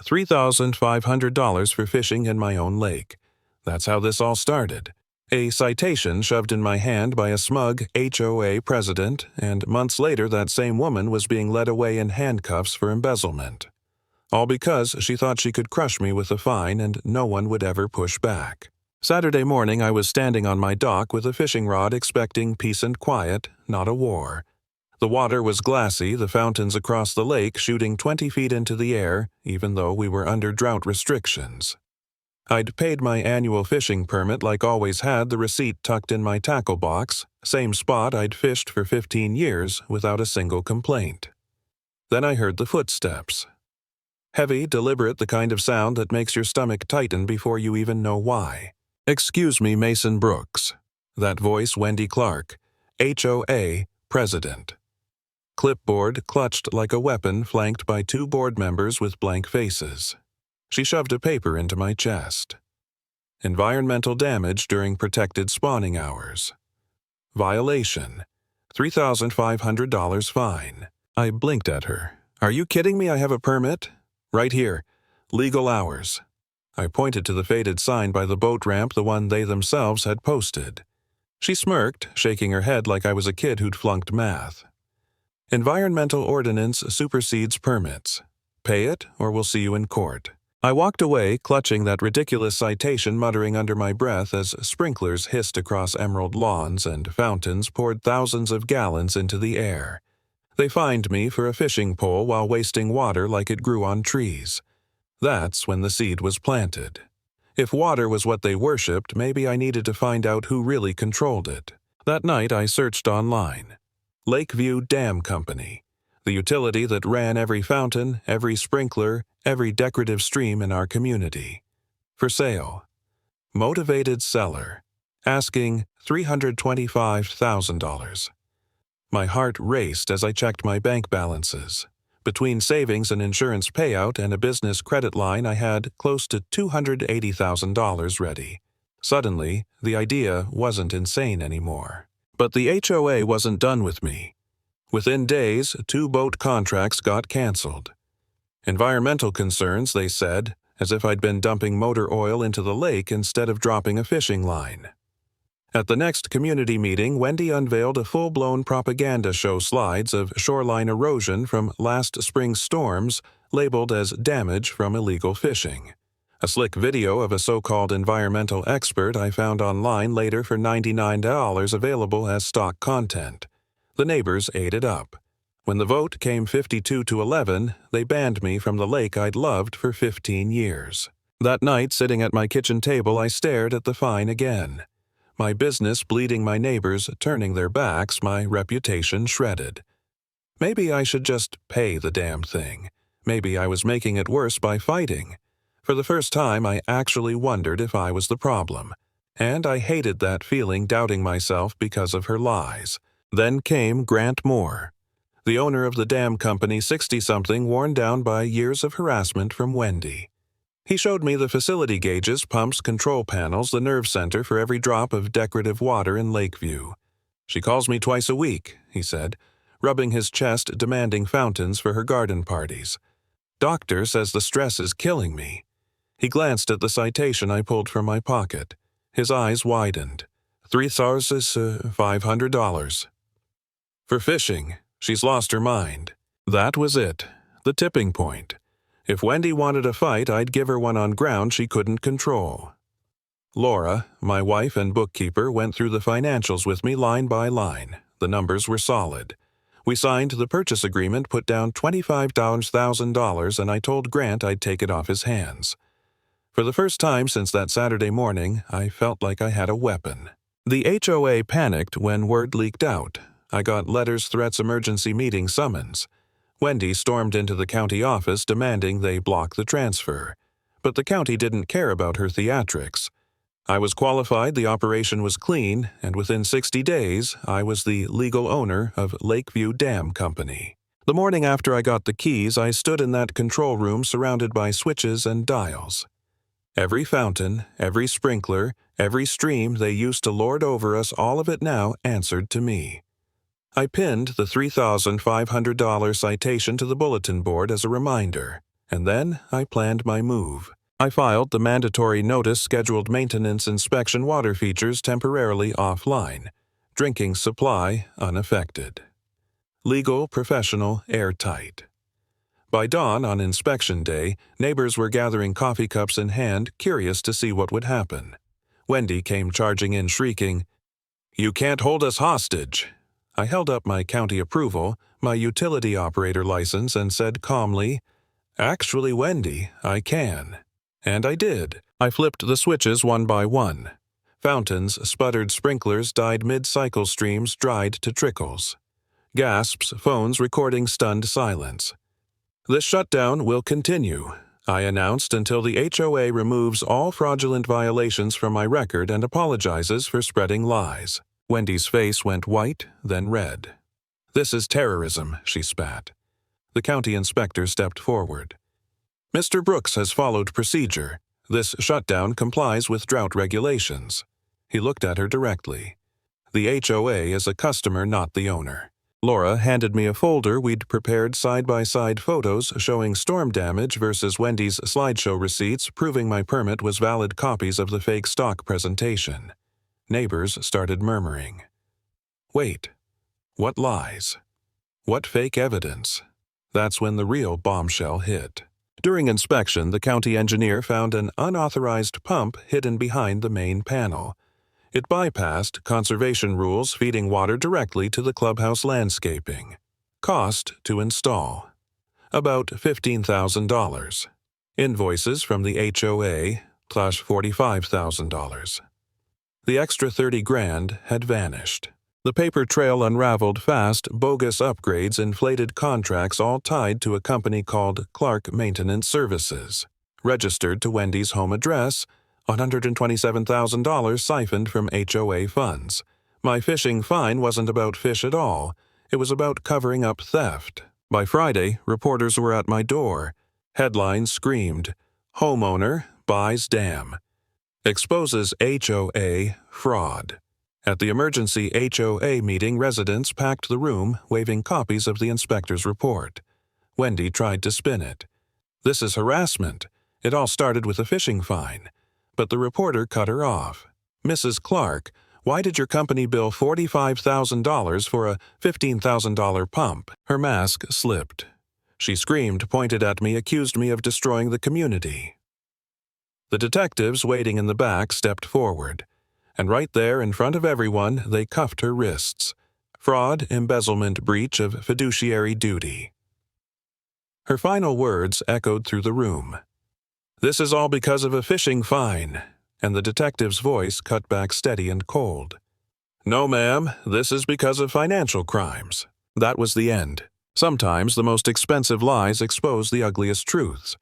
$3,500 for fishing in my own lake. That's how this all started. A citation shoved in my hand by a smug HOA president, and months later that same woman was being led away in handcuffs for embezzlement. All because she thought she could crush me with a fine and no one would ever push back. Saturday morning I was standing on my dock with a fishing rod expecting peace and quiet, not a war. The water was glassy, the fountains across the lake shooting 20 feet into the air, even though we were under drought restrictions. I'd paid my annual fishing permit like always had the receipt tucked in my tackle box, same spot I'd fished for 15 years without a single complaint. Then I heard the footsteps. Heavy, deliberate, the kind of sound that makes your stomach tighten before you even know why. "Excuse me, Mason Brooks." That voice, Wendy Clark, HOA president. Clipboard clutched like a weapon, flanked by 2 board members with blank faces. She shoved a paper into my chest. Environmental damage during protected spawning hours. Violation. $3,500 fine. I blinked at her. "Are you kidding me? I have a permit." "Right here. Legal hours." I pointed to the faded sign by the boat ramp, the one they themselves had posted. She smirked, shaking her head like I was a kid who'd flunked math. "Environmental ordinance supersedes permits. Pay it, or we'll see you in court." I walked away, clutching that ridiculous citation, muttering under my breath as sprinklers hissed across emerald lawns and fountains poured thousands of gallons into the air. They fined me for a fishing pole while wasting water like it grew on trees. That's when the seed was planted. If water was what they worshipped, maybe I needed to find out who really controlled it. That night I searched online. Lakeview Dam Company, the utility that ran every fountain, every sprinkler, every decorative stream in our community. For sale. Motivated seller. Asking $325,000. My heart raced as I checked my bank balances. Between savings and insurance payout and a business credit line, I had close to $280,000 ready. Suddenly, the idea wasn't insane anymore. But the HOA wasn't done with me. Within days, 2 boat contracts got canceled. Environmental concerns, they said, as if I'd been dumping motor oil into the lake instead of dropping a fishing line. At the next community meeting, Wendy unveiled a full-blown propaganda show slides of shoreline erosion from last spring's storms, labeled as damage from illegal fishing. A slick video of a so-called environmental expert I found online later for $99 available as stock content. The neighbors ate it up. When the vote came 52-11, they banned me from the lake I'd loved for 15 years. That night, sitting at my kitchen table, I stared at the fine again. My business bleeding, my neighbors turning their backs, my reputation shredded. Maybe I should just pay the damn thing. Maybe I was making it worse by fighting. For the first time, I actually wondered if I was the problem. And I hated that feeling, doubting myself because of her lies. Then came Grant Moore, the owner of the dam company, 60-something, worn down by years of harassment from Wendy. He showed me the facility gauges, pumps, control panels, the nerve center for every drop of decorative water in Lakeview. "She calls me twice a week," he said, rubbing his chest, demanding fountains for her garden parties. "Doctor says the stress is killing me." He glanced at the citation I pulled from my pocket. His eyes widened. $3,500. For fishing. She's lost her mind. That was it. The tipping point. If Wendy wanted a fight, I'd give her one on ground she couldn't control. Laura, my wife and bookkeeper, went through the financials with me line by line. The numbers were solid. We signed the purchase agreement, put down $25,000, and I told Grant I'd take it off his hands. For the first time since that Saturday morning, I felt like I had a weapon. The HOA panicked when word leaked out. I got letters, threats, emergency meeting summons. Wendy stormed into the county office demanding they block the transfer. But the county didn't care about her theatrics. I was qualified, the operation was clean, and within 60 days, I was the legal owner of Lakeview Dam Company. The morning after I got the keys, I stood in that control room surrounded by switches and dials. Every fountain, every sprinkler, every stream they used to lord over us, all of it now answered to me. I pinned the $3,500 citation to the bulletin board as a reminder. And then I planned my move. I filed the mandatory notice scheduled maintenance inspection water features temporarily offline. Drinking supply unaffected. Legal, professional, airtight. By dawn on inspection day, neighbors were gathering coffee cups in hand, curious to see what would happen. Wendy came charging in shrieking, "You can't hold us hostage." I held up my county approval, my utility operator license, and said calmly, "Actually, Wendy, I can." And I did. I flipped the switches one by one. Fountains, sputtered sprinklers dyed mid-cycle streams dried to trickles. Gasps, phones recording stunned silence. "This shutdown will continue," I announced, "until the HOA removes all fraudulent violations from my record and apologizes for spreading lies." Wendy's face went white, then red. "This is terrorism," she spat. The county inspector stepped forward. "Mr. Brooks has followed procedure. This shutdown complies with drought regulations." He looked at her directly. "The HOA is a customer, not the owner." Laura handed me a folder we'd prepared side-by-side photos showing storm damage versus Wendy's slideshow receipts proving my permit was valid copies of the fake stock presentation. Neighbors started murmuring. Wait, what lies? What fake evidence? That's when the real bombshell hit. During inspection, the county engineer found an unauthorized pump hidden behind the main panel. It bypassed conservation rules feeding water directly to the clubhouse landscaping. Cost to install: about $15,000. Invoices from the HOA + $45,000. The extra $30,000 had vanished. The paper trail unraveled fast, bogus upgrades, inflated contracts all tied to a company called Clark Maintenance Services. Registered to Wendy's home address, $127,000 siphoned from HOA funds. My phishing fine wasn't about fish at all. It was about covering up theft. By Friday, reporters were at my door. Headlines screamed, "Homeowner buys dam. Exposes HOA fraud." At the emergency HOA meeting, residents packed the room, waving copies of the inspector's report. Wendy tried to spin it. "This is harassment. It all started with a phishing fine." But the reporter cut her off. "Mrs. Clark, why did your company bill $45,000 for a $15,000 pump?" Her mask slipped. She screamed, pointed at me, accused me of destroying the community. The detectives waiting in the back stepped forward, and right there in front of everyone, they cuffed her wrists. Fraud, embezzlement, breach of fiduciary duty. Her final words echoed through the room. "This is all because of a phishing fine," and the detective's voice cut back steady and cold. "No, ma'am, this is because of financial crimes." That was the end. Sometimes the most expensive lies expose the ugliest truths.